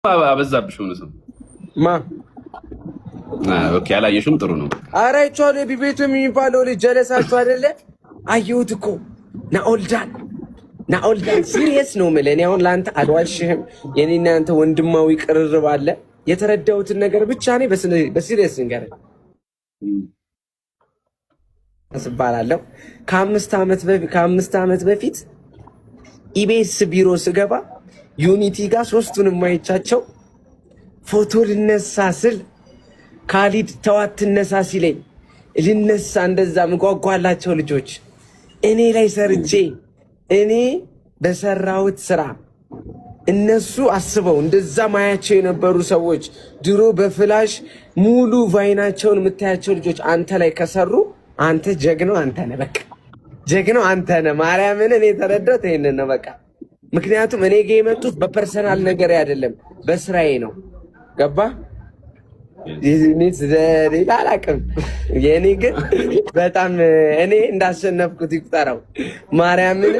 አበዛብሽ ሆነ ሰው ማ ኦኬ አላየሽም ጥሩ ነው ኧረ አይቼዋለሁ ቢቤቱ የሚባለው ልጅ ጀለሳችሁ አይደለ አየሁት እኮ ናኦልዳን ሲሪየስ ነው የምልህ እኔ አሁን ለአንተ አልዋሽህም የኔና አንተ ወንድማዊ ቅርርብ አለ የተረዳሁትን ነገር ብቻ እኔ በሲሪየስ ንገረኝ አስባላለሁ ከአምስት ዓመት በፊት ኢቢኤስ ቢሮ ስገባ ዩኒቲ ጋር ሶስቱንም ማይቻቸው ፎቶ ልነሳ ስል ካሊድ ተዋት ትነሳ ሲለኝ ልነሳ እንደዛ ምጓጓላቸው ልጆች እኔ ላይ ሰርጄ እኔ በሰራሁት ስራ እነሱ አስበው እንደዛ ማያቸው የነበሩ ሰዎች ድሮ በፍላሽ ሙሉ ቫይናቸውን የምታያቸው ልጆች አንተ ላይ ከሰሩ አንተ ጀግናው አንተ ነህ በቃ ጀግናው አንተ ነህ ማርያምን እኔ ተረዳሁት ይሄንን ነው በቃ ምክንያቱም እኔ ጋር የመጡት በፐርሰናል ነገር አይደለም በስራዬ ነው ገባ ዲዝኒስ ሌላ አላውቅም የኔ ግን በጣም እኔ እንዳሸነፍኩት ይቁጠረው ማርያምን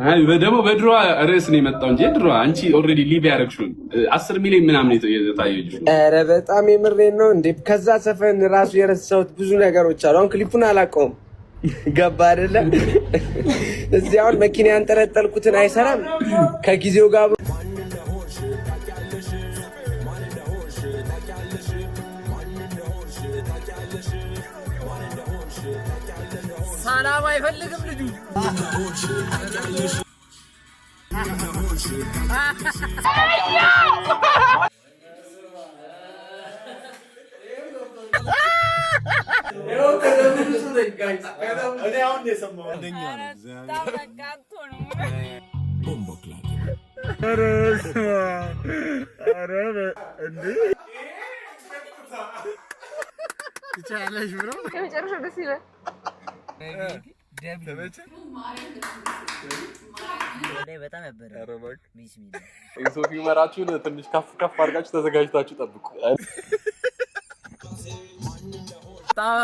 አይ በደሞ በድሮ ርዕስ ነው የመጣው እንጂ ድሮ አንቺ ኦልሬዲ ሊቭ ያደረግሽው 10 ሚሊዮን ምናምን የታየልሽ ኧረ በጣም የምሬን ነው እንዴ ከዛ ሰፈን ራሱ የረሳሁት ብዙ ነገሮች አሉ አሁን ክሊፑን አላውቀውም ገባ አይደለ እዚህ አሁን መኪና ያንጠለጠልኩትን አይሰራም ከጊዜው ጋር ሰላም አይፈልግም ልጁ በጣም ያበረ ቢስሚላህ ኢንሶፊ መራችሁን ትንሽ ከፍ አድርጋችሁ ተዘጋጅታችሁ ጠብቁ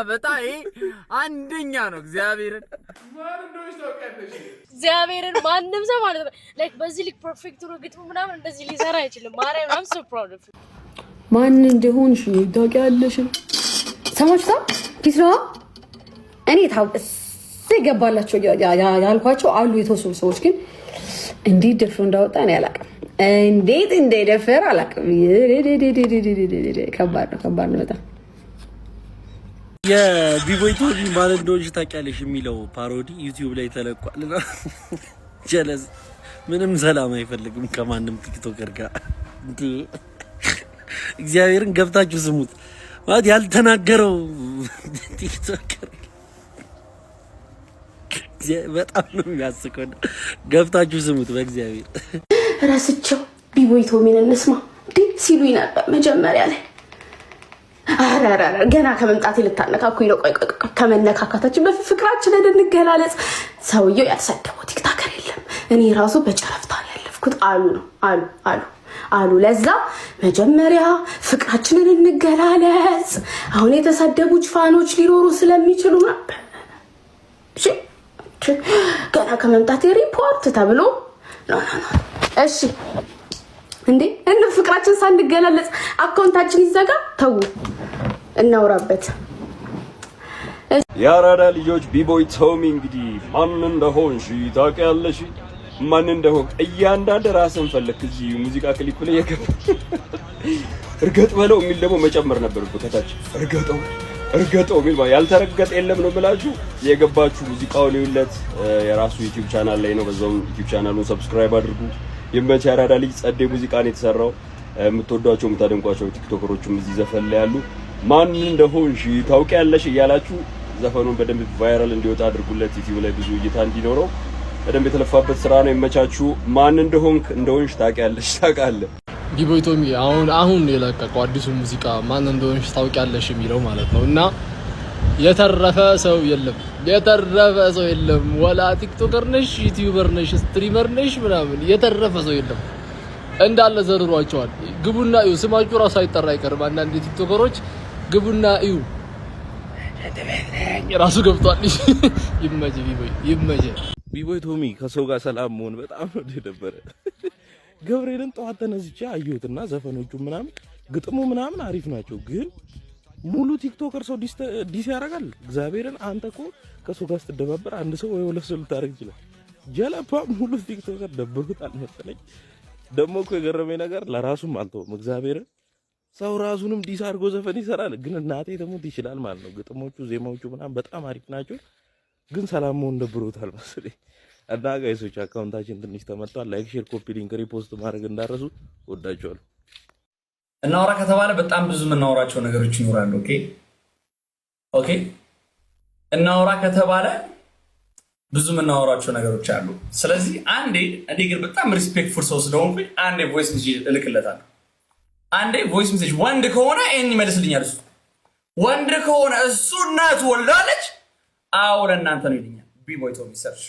በጣም አንደኛ ነው እግዚአብሔርን ማንም ሰው ማለት ነው ላይክ በዚህ ልክ ፐርፌክት ነው ግጥሙ ምናምን እንደዚህ ሊሰራ አይችልም ማርያም I'm so proud of you ማን እንደሆንሽ ታውቂያለሽ ሰማችታ ፒስራ እኔ ታውቅስ ሲገባላችሁ ያልኳቸው አሉ የተወሰኑ ሰዎች ግን እንዴት ደፍሮ እንዳወጣ እኔ አላውቅም እንዴት እንደደፈረ አላውቅም ከባድ ነው በጣም የቢቦይቶ ማን እንደሆንሽ ታውቂያለሽ የሚለው ፓሮዲ ዩቲዩብ ላይ ተለቋልና ጀለስ ምንም ሰላም አይፈልግም ከማንም ቲክቶከር ጋር እንዴ እግዚአብሔርን ገብታችሁ ስሙት ማለት ያልተናገረው ቲክቶከር በጣም ነው የሚያስቀው ገብታችሁ ስሙት በእግዚአብሔር ራስቸው ቢቦይቶ ምን እንስማ እንዴ ሲሉኝ ነበር መጀመሪያ ላይ አራራ ገና ከመምጣት ልታነካኩኝ ነው ቆይ ከመነካካታችን በፍቅራችን እንገላለጽ ሰውየው ያልሰደበው ቲክቶከር የለም እኔ ራሱ በጨረፍታ ያለፍኩት አሉ ለዛ መጀመሪያ ፍቅራችንን እንገላለጽ አሁን የተሰደቡ ፋኖች ሊኖሩ ስለሚችሉ ነበር እሺ ገና ከመምጣት ሪፖርት ተብሎ እሺ እንዴ ፍቅራችን ሳንገላለጽ አካውንታችን ይዘጋ ተው እናውራበት ያራዳ ልጆች ቢቦይ ቶሚ እንግዲህ ማን እንደሆንሽ ታውቂያለሽ ማን እንደሆንክ እያንዳንዱ ራስን ፈልክ እዚህ ሙዚቃ ክሊፕ ላይ የገባ እርገጥ በለው የሚል ደግሞ መጨመር ነበርበት ከታች እርገጠው የሚል ያልተረገጠ የለም ነው ብላችሁ የገባችሁ ሙዚቃውን ይውለት የራሱ ዩቲዩብ ቻናል ላይ ነው በዛው ዩቲዩብ ቻናሉን ሰብስክራይብ አድርጉ የመቻ ያራዳ ልጅ ጸዴ ሙዚቃ ነው የተሰራው የምትወዷቸው የምታደንቋቸው ቲክቶከሮችም እዚህ ዘፈን ላይ ያሉ ማን እንደሆንሽ ታውቂያለሽ እያላችሁ ዘፈኑን በደንብ ቫይራል እንዲወጣ አድርጉለት ዩቲዩብ ላይ ብዙ እይታ እንዲኖረው በደንብ የተለፋበት ስራ ነው የመቻችሁ ማን እንደሆንሽ ታውቃለህ ቢቦይቶሚ አሁን የለቀቀው አዲሱ ሙዚቃ ማን እንደሆንሽ ታውቂያለሽ የሚለው ማለት ነው እና የተረፈ ሰው የለም ወላ ቲክቶከር ነሽ ዩቲዩበር ነሽ ስትሪመር ነሽ ምናምን የተረፈ ሰው የለም እንዳለ ዘርሯቸዋል ግቡና እዩ ስማችሁ ራሱ አይጠራ አይቀርም አንዳንድ ቲክቶከሮች ግቡና እዩ ራሱ ገብቷል ይመጀ ቢቦይ ቶሚ ከሰው ጋር ሰላም መሆን በጣም ነው የነበረ። ገብርኤልን ጠዋት ተነስቼ አየሁትና ዘፈኖቹ ምናምን ግጥሙ ምናምን አሪፍ ናቸው፣ ግን ሙሉ ቲክቶከር ሰው ዲስ ያደርጋል። እግዚአብሔርን አንተ እኮ ከሰው ጋር ስትደባበር አንድ ሰው ወይ ሁለት ሰው ልታደርግ ይችላል። ጀለባ ሙሉ ቲክቶከር ደብሮታል መሰለኝ። ደግሞ እኮ የገረመኝ ነገር ለራሱም አልተውም። እግዚአብሔርን ሰው ራሱንም ዲስ አድርጎ ዘፈን ይሰራል፣ ግን እናቴ ደግሞ ይችላል ማለት ነው። ግጥሞቹ ዜማዎቹ ምናምን በጣም አሪፍ ናቸው፣ ግን ሰላም መሆን ደብሮታል መሰለኝ። እና ጋይሶች አካውንታችን ትንሽ ተመቷል። ላይክ፣ ሼር፣ ኮፒ ሊንክ፣ ሪፖስት ማድረግ እንዳረሱ። ወዳችኋለሁ። እናውራ ከተባለ በጣም ብዙ የምናወራቸው ነገሮች ይኖራሉ። ኦኬ እናውራ ከተባለ ብዙ የምናወራቸው ነገሮች አሉ። ስለዚህ አንዴ እኔ ግን በጣም ሪስፔክትፉል ሰው ስለሆንኩኝ አንዴ ቮይስ ሜሴጅ እልክለታለሁ። አንዴ ቮይስ ሜሴጅ ወንድ ከሆነ ይሄን ይመልስልኛል። እሱ ወንድ ከሆነ እሱ እናቱ ወልዳለች፣ አዎ ለእናንተ ነው ይልኛል። ቢቦይ ቶሚ ሰርች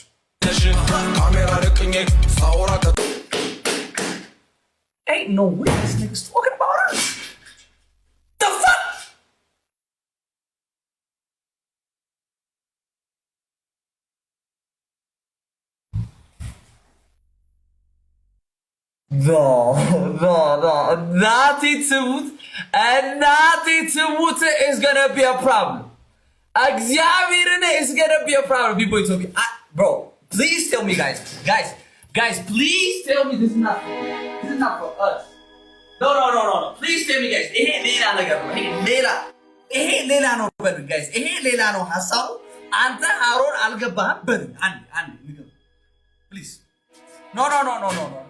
ካሜራ ደቅኜ ሳውራ Ain't no way this nigga's talking about her. The fuck? No. Naughty Timut is gonna be a problem. Xavier is gonna be a problem. People talking. Bro, please tell me, guys, please tell me this is not for us. No. Please tell me, guys. Hey, Leila, no, guys. Hey, Leila, no, Hassan. Anta Haron Al-Gabah, Andy, please. No.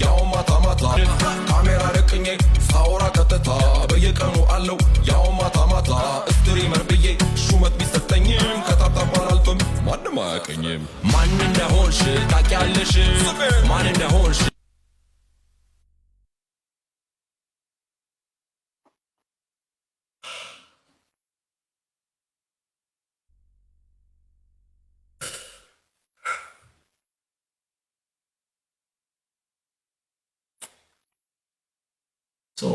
ያው ማታ ካሜራ ደቅኜ ሳውራ ቀጥታ በየቀኑ አለው ያው ማታ ስትሪመር ብዬ ሹመት ቢሰጠኝም ከታብታብ አላልፍም፣ ማንም አያውቀኝም። ማን እንደሆንሽ ታውቂያለሽ? ማን እንደሆንሽ So